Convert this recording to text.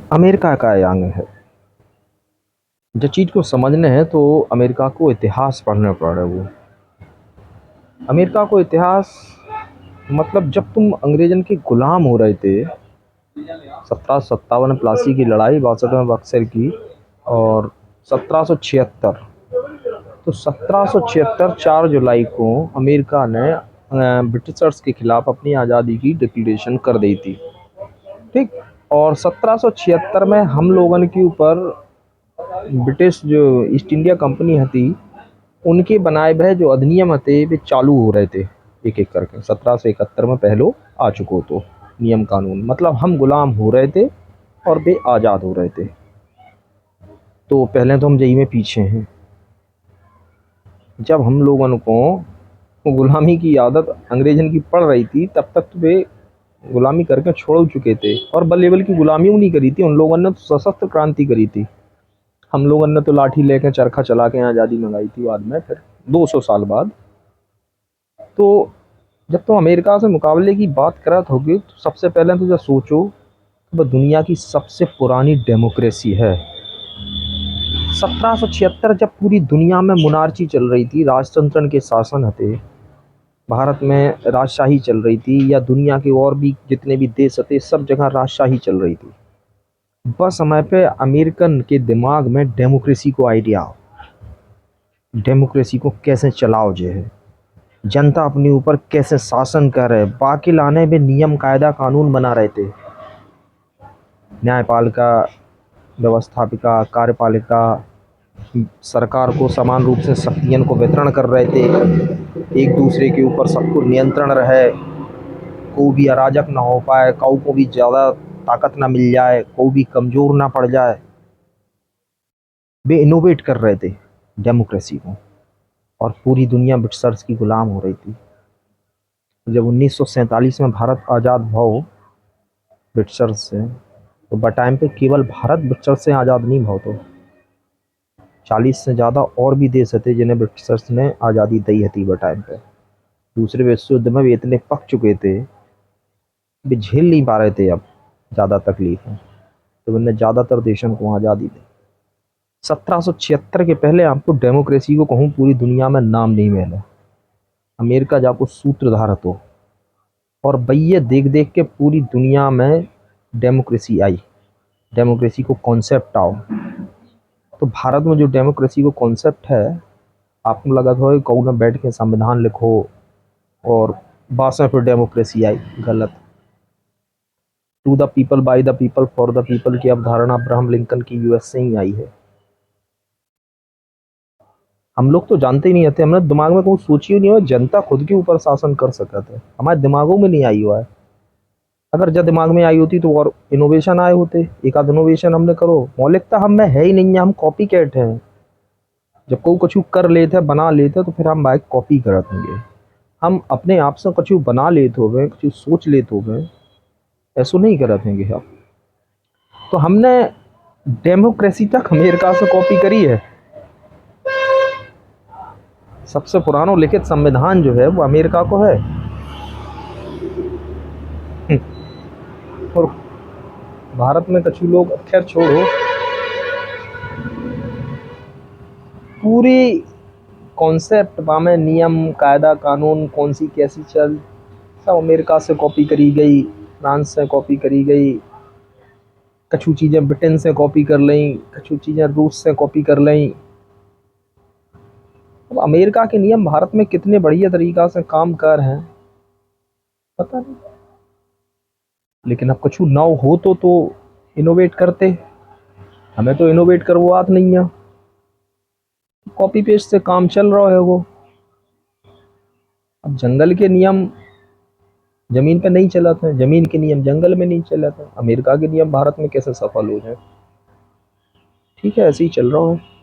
America का अंग है। जब चीज़ को समझने हैं तो अमेरिका को इतिहास पढ़ना पड़े। वो अमेरिका को इतिहास मतलब जब तुम अंग्रेजन के गुलाम हो रहे थे, 1757 प्लासी की लड़ाई, 62 में बक्सर की, और 1776, तो 1776 4 जुलाई को अमेरिका ने ब्रिटिशर्स के खिलाफ अपनी आज़ादी की डिक्लेरेशन कर दी थी। ठीक। और 1776 में हम लोगन के ऊपर ब्रिटिश जो ईस्ट इंडिया कंपनी थी, उनके बनाए भय जो अधिनियम थे वे चालू हो रहे थे एक एक करके। 1771 में पहलो आ चुको तो नियम कानून, मतलब हम गुलाम हो रहे थे और वे आज़ाद हो रहे थे। तो पहले तो हम जई में पीछे हैं। जब हम लोगों को गुलामी की आदत अंग्रेजन की पड़ रही थी तब तक तो वे गुलामी करके छोड़ चुके थे, और बल्लेबल की गुलामी नहीं करी थी उन लोगों ने, तो सशस्त्र क्रांति करी थी। हम लोगों ने तो लाठी लेके चरखा चला के आज़ादी मंगाई थी बाद में, फिर 200 साल बाद। तो जब तुम अमेरिका से मुकाबले की बात करत होगी तो सबसे पहले तो जब सोचो तो वह दुनिया की सबसे पुरानी डेमोक्रेसी है। 1776 जब पूरी दुनिया में मुनार्ची चल रही थी, राजतंत्र के शासन थे, भारत में राजशाही चल रही थी, या दुनिया के और भी जितने भी देश थे सब जगह राजशाही चल रही थी। बस समय पे अमेरिकन के दिमाग में डेमोक्रेसी को आइडिया आओ, डेमोक्रेसी को कैसे चलाओ जो है, जनता अपने ऊपर कैसे शासन करे, बाकी लाने में नियम कायदा कानून बना रहे थे। न्यायपालिका, व्यवस्थापिका, कार्यपालिका, सरकार को समान रूप से शक्तियों को वितरण कर रहे थे, एक दूसरे के ऊपर सबको नियंत्रण रहे, कोई भी अराजक ना हो पाए, को भी ज़्यादा ताकत ना मिल जाए, कोई भी कमज़ोर ना पड़ जाए। वे इनोवेट कर रहे थे डेमोक्रेसी को, और पूरी दुनिया ब्रिटिशर्स की गुलाम हो रही थी। जब 1947 में भारत आज़ाद भाव ब्रिटिशर्स से, तो ब टाइम पे केवल भारत ब्रिटिशर्स से आज़ाद नहीं भाव, तो 40 से ज़्यादा और भी देश थे जिन्हें ब्रिटिशर्स ने आज़ादी दी थी ब टाइम पे। दूसरे विश्व युद्ध में भी इतने पक चुके थे, वे झेल नहीं पा रहे थे अब ज़्यादा तकलीफ़ें, तो उन्होंने ज़्यादातर देशों को आज़ादी दी। 1776 के पहले आपको डेमोक्रेसी को कहूँ पूरी दुनिया में नाम नहीं मिला। अमेरिका जाको सूत्रधार तो, और भैया देख देख के पूरी दुनिया में डेमोक्रेसी आई, डेमोक्रेसी को कॉन्सेप्ट आओ। तो भारत में जो डेमोक्रेसी को कॉन्सेप्ट है, आपको लगा था कहूँ ना बैठ के संविधान लिखो और बासठ पर डेमोक्रेसी आई, गलत। To the people by the people for the people की अवधारणा अब्राहम लिंकन की यूएस से ही आई है। हम लोग तो जानते ही नहीं थे, हमने दिमाग में कोई सोची ही नहीं हो जनता खुद के ऊपर शासन कर सकता है, हमारे दिमागों में नहीं आई हुआ है। अगर जब दिमाग में आई होती तो और इनोवेशन आए होते, एक आध इनोवेशन हमने करो। मौलिकता हम में है ही नहीं है, हम कॉपी कैट हैं। जब कोई कुछ कर लेते बना लेते तो फिर हम बाइक कॉपी करत होंगे। हम अपने आप से कुछ बना लेते हो गए, कुछ सोच लेते हो गए, ऐसा नहीं करत होंगे हम। तो हमने डेमोक्रेसी तक अमेरिका से कॉपी करी है। सबसे पुराना लिखित संविधान जो है वो अमेरिका को है। और भारत में कछु लोग, खैर छोड़ो, पूरी कॉन्सेप्ट में नियम कायदा कानून कौन सी कैसी चल, सब अमेरिका से कॉपी करी गई, फ्रांस से कॉपी करी गई, कछु चीज़ें ब्रिटेन से कॉपी कर लें, कछु चीज़ें रूस से कॉपी कर लें। अब अमेरिका के नियम भारत में कितने बढ़िया तरीक़ा से काम कर हैं पता नहीं, लेकिन अब कछु ना हो तो इनोवेट करते। हमें तो इनोवेट करवात नहीं है, कॉपी पेस्ट से काम चल रहा है वो। अब जंगल के नियम ज़मीन पे नहीं चलाते हैं, ज़मीन के नियम जंगल में नहीं चलाते, अमेरिका के नियम भारत में कैसे सफल हो जाए। ठीक है, ऐसे ही चल रहा है।